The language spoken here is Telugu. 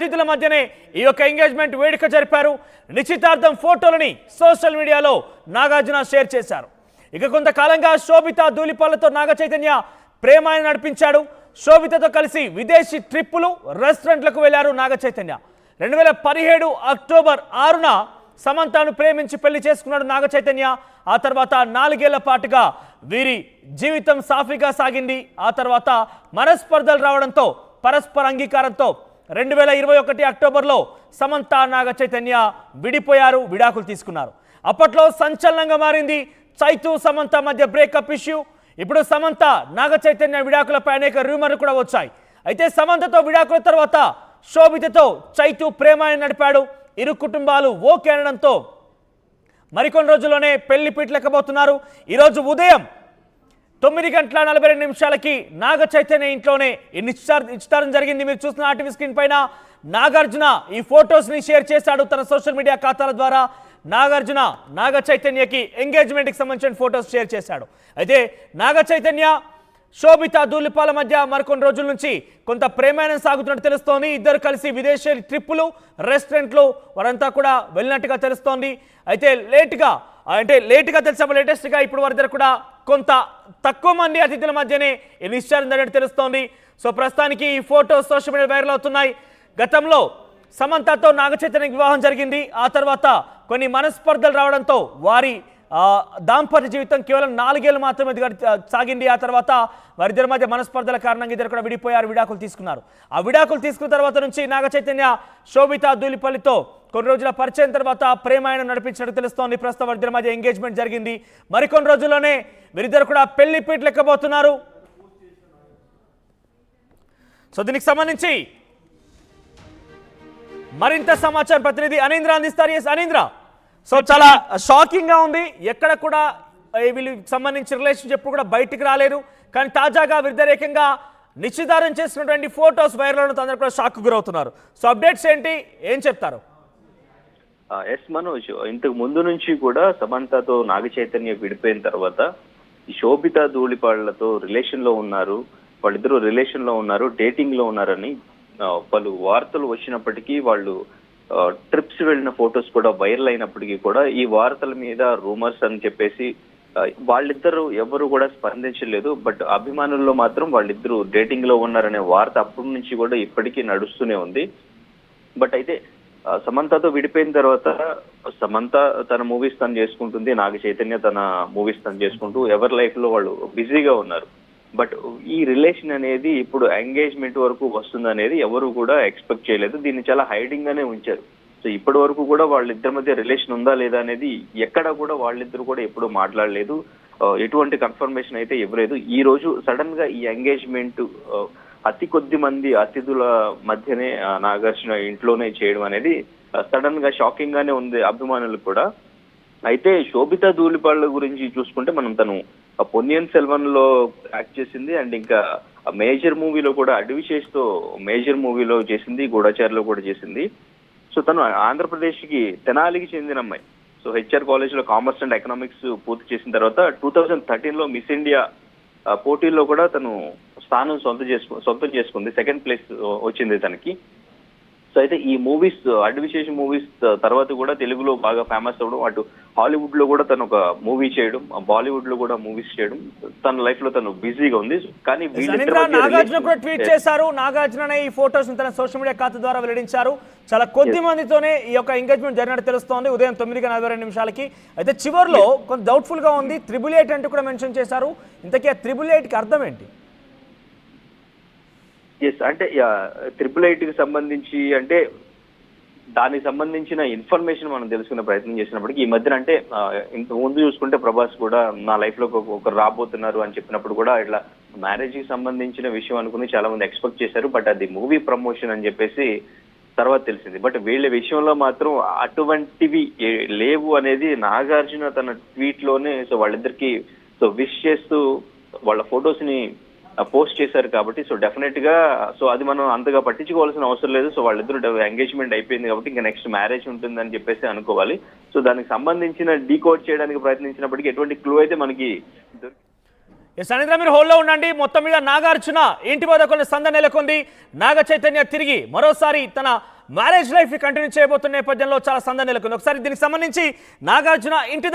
అతిథుల మధ్యనే ఈ యొక్క ఎంగేజ్మెంట్ వేడుక జరిపారు. నిశ్చితార్థం ఫోటోలని సోషల్ మీడియాలో నాగార్జున షేర్ చేశారు. ఇక కొంతకాలంగా శోభిత ధూళిపాలతో నాగ చైతన్య ప్రేమాన్ని నడిపించాడు. శోభితతో కలిసి విదేశీ ట్రిప్పులు రెస్టారెంట్లకు వెళ్లారు నాగ చైతన్య. 2017 అక్టోబర్ 6న సమంతను ప్రేమించి పెళ్లి చేసుకున్నాడు నాగ చైతన్య. ఆ తర్వాత 4 ఏళ్ల పాటుగా వీరి జీవితం సాఫీగా సాగింది. ఆ తర్వాత మనస్పర్ధలు రావడంతో పరస్పర అంగీకారంతో 2021 అక్టోబర్లో సమంత నాగ చైతన్య విడిపోయారు, విడాకులు తీసుకున్నారు. అప్పట్లో సంచలనంగా మారింది చైతు సమంత మధ్య బ్రేకప్ ఇష్యూ. ఇప్పుడు సమంత నాగ చైతన్య విడాకులపై అనేక రూమర్లు కూడా వచ్చాయి. అయితే సమంతతో విడాకుల తర్వాత శోభితతో చైతు ప్రేమాన్ని నడిపాడు. ఇరు కుటుంబాలు ఓకే అనడంతో మరికొన్ని రోజుల్లోనే పెళ్లి పీటలెక్కబోతున్నారు. ఈరోజు ఉదయం 9:42 నాగ చైతన్య ఇంట్లోనే ఈ నిశ్చితార్థం జరిగింది. మీరు చూసిన ఆర్టీవీ స్క్రీన్ పైన నాగార్జున ఈ ఫొటోస్ ని షేర్ చేశాడు తన సోషల్ మీడియా ఖాతాల ద్వారా. నాగార్జున నాగ చైతన్యకి ఎంగేజ్మెంట్ కి సంబంధించిన ఫొటోస్ షేర్ చేశాడు. అయితే నాగ చైతన్య శోభిత ధూళిపాల మధ్య మరికొన్ని రోజుల నుంచి కొంత ప్రేమాయణం సాగుతున్నట్టు తెలుస్తోంది. ఇద్దరు కలిసి విదేశీ ట్రిప్పులు రెస్టారెంట్లు వారంతా కూడా వెళ్ళినట్టుగా తెలుస్తోంది. అయితే లేట్గా తెలిసాము, లేటెస్ట్గా ఇప్పుడు వరకు కూడా కొంత తక్కువ మంది అతిథుల మధ్యనే ఈ నిశ్చయం జరిగినట్టు తెలుస్తోంది. సో ప్రస్తుతానికి ఈ ఫోటోస్ సోషల్ మీడియా వైరల్ అవుతున్నాయి. గతంలో సమంతతో నాగ చైతన్య వివాహం జరిగింది. ఆ తర్వాత కొన్ని మనస్పర్ధలు రావడంతో వారి దాంపత్య జీవితం కేవలం 4 ఏళ్ళు మాత్రమే సాగింది. ఆ తర్వాత వారిద్దరి మధ్య మనస్పర్ధల కారణంగా ఇద్దరు కూడా విడిపోయారు, విడాకులు తీసుకున్నారు. ఆ విడాకులు తీసుకున్న తర్వాత నుంచి నాగ చైతన్య శోభిత ధూళిపల్లితో కొన్ని రోజుల పరిచయం తర్వాత ప్రేమాయణం నడిపించినట్టు తెలుస్తోంది. ప్రస్తుతం వారిద్దరి మధ్య ఎంగేజ్మెంట్ జరిగింది. మరికొన్ని రోజుల్లోనే వీరిద్దరు కూడా పెళ్లి పీటలెక్కబోతున్నారు. సో దీనికి సంబంధించి మరింత సమాచారం ప్రతినిధి అనీంద్ర అందిస్తారు. ఎస్ అనీంద్ర, సో చాలా షాకింగ్ గా ఉంది. ఎక్కడ కూడా వీళ్ళకి సంబంధించిన రిలేషన్షిప్ కూడా బయటికి రాలేదు. కానీ తాజాగా వ్యతిరేకంగా నిశ్చితార్థం చేసినటువంటి ఫోటోస్ వైరల్ అవడంతో అందరూ కూడా షాక్ గురవుతున్నారు. సో అప్డేట్స్ ఏంటి, ఏం చెప్తారు? ఎస్ మనోజ్, ఇంతకు ముందు నుంచి కూడా సమంతతో నాగ చైతన్య విడిపోయిన తర్వాత ఈ శోభిత ధూళిపాళ్లతో రిలేషన్ లో ఉన్నారు, వాళ్ళిద్దరూ రిలేషన్ లో ఉన్నారు, డేటింగ్ లో ఉన్నారని పలు వార్తలు వచ్చినప్పటికీ, వాళ్ళు ట్రిప్స్ వెళ్ళిన ఫొటోస్ కూడా వైరల్ అయినప్పటికీ కూడా ఈ వార్తల మీద రూమర్స్ అని చెప్పేసి వాళ్ళిద్దరూ ఎవరు కూడా స్పందించలేదు. బట్ అభిమానుల్లో మాత్రం వాళ్ళిద్దరూ డేటింగ్ లో ఉన్నారనే వార్త అప్పటి నుంచి కూడా ఇప్పటికీ నడుస్తూనే ఉంది. బట్ అయితే సమంతతో విడిపోయిన తర్వాత సమంత తన మూవీస్ తను చేసుకుంటుంది, నాగ చైతన్య తన మూవీస్ తను చేసుకుంటూ ఎవరి లైఫ్ లో వాళ్ళు బిజీగా ఉన్నారు. బట్ ఈ రిలేషన్ అనేది ఇప్పుడు ఎంగేజ్మెంట్ వరకు వస్తుందనేది ఎవరు కూడా ఎక్స్పెక్ట్ చేయలేదు. దీన్ని చాలా హైడింగ్ గానే ఉంచారు. సో ఇప్పటి వరకు కూడా వాళ్ళిద్దరి మధ్య రిలేషన్ ఉందా లేదా అనేది ఎక్కడ కూడా వాళ్ళిద్దరు కూడా ఎప్పుడూ మాట్లాడలేదు. ఎటువంటి కన్ఫర్మేషన్ అయితే ఇవ్వలేదు. ఈ రోజు సడన్ గా ఈ ఎంగేజ్మెంట్ అతి కొద్ది మంది అతిథుల మధ్యనే నాగార్జున ఇంట్లోనే చేయడం అనేది సడన్ గా షాకింగ్ గానే ఉంది అభిమానులకు కూడా. అయితే శోభిత ధూళిపాళ్ల గురించి చూసుకుంటే మనం తను పొన్నియిన్ సెల్వన్ లో యాక్ట్ చేసింది, అండ్ ఇంకా మేజర్ మూవీలో కూడా అడ్విశేష్ తో మేజర్ మూవీలో చేసింది, గూఢచారిలో కూడా చేసింది. సో తను ఆంధ్రప్రదేశ్ కి తెనాలికి చెందిన అమ్మాయి. సో హెచ్ఆర్ కాలేజ్ లో కామర్స్ అండ్ ఎకనామిక్స్ పూర్తి చేసిన తర్వాత 2013 మిస్ ఇండియా పోటీల్లో కూడా తను స్థానం సొంతం చేసుకుంది. 2nd ప్లేస్ వచ్చింది తనకి. సో అయితే ఈ మూవీస్ అడ్విశేష్ మూవీస్ తర్వాత కూడా తెలుగులో బాగా ఫేమస్ అవ్వడం, అటు హాలీవుడ్ లో కూడా తను ఒక మూవీ చేయడం, బాలీవుడ్ లో కూడా మూవీస్ చేయడం, తన లైఫ్ లో తను బిజీగా ఉంది. కానీ నాగార్జున కూడా ట్వీట్ చేశారు. నాగార్జున ఈ ఫోటోస్ తన సోషల్ మీడియా ఖాతా ద్వారా వెల్లడించారు. చాలా కొద్ది మందితోనే ఈ యొక్క ఎంగేజ్మెంట్ జరిగినట్టు తెలుస్తోంది ఉదయం 9:42 అయితే చివరిలో కొంచెం డౌట్ఫుల్ గా ఉంది. 888 అంటూ కూడా మెన్షన్ చేశారు. ఇంతకీ 888 కి అర్థం ఏంటి? ఎస్, అంటే 888 కి సంబంధించి అంటే దానికి సంబంధించిన ఇన్ఫర్మేషన్ మనం తెలుసుకునే ప్రయత్నం చేసినప్పటికీ ఈ మధ్యన అంటే ఇంత ముందు చూసుకుంటే ప్రభాస్ కూడా నా లైఫ్ లో ఒకరు రాబోతున్నారు అని చెప్పినప్పుడు కూడా ఇట్లా మ్యారేజ్ కి సంబంధించిన విషయం అనుకుని చాలా మంది ఎక్స్పెక్ట్ చేశారు. బట్ అది మూవీ ప్రమోషన్ అని చెప్పేసి తర్వాత తెలిసింది. బట్ వీళ్ళ విషయంలో మాత్రం అటువంటివి లేవు అనేది నాగార్జున తన ట్వీట్ లోనే సో వాళ్ళిద్దరికి సో విష్ చేస్తూ వాళ్ళ ఫొటోస్ ని పోస్ట్ చేశారు. కాబట్టి సో డెఫినెట్ గా సో అది మనం అంతగా పట్టించుకోవాల్సిన అవసరం లేదు. సో వాళ్ళిద్దరు ఎంగేజ్మెంట్ అయిపోయింది కాబట్టి ఇంకా నెక్స్ట్ మ్యారేజ్ ఉంటుందని చెప్పేసి అనుకోవాలి. సో దానికి సంబంధించిన డీకోడ్ చేయడానికి ప్రయత్నించినప్పటికీ ఎటువంటి క్లూ అయితే మనకి సనీంద్ర మీరు హోల్లో ఉండండి. మొత్తం మీద నాగార్జున ఇంటి వద్ద కొన్ని సందడి నెలకొంది. నాగ చైతన్య తిరిగి మరోసారి తన మ్యారేజ్ లైఫ్ కంటిన్యూ చేయబోతున్న నేపథ్యంలో చాలా సందడి నెలకొంది. ఒకసారి దీనికి సంబంధించి నాగార్జున ఇంటి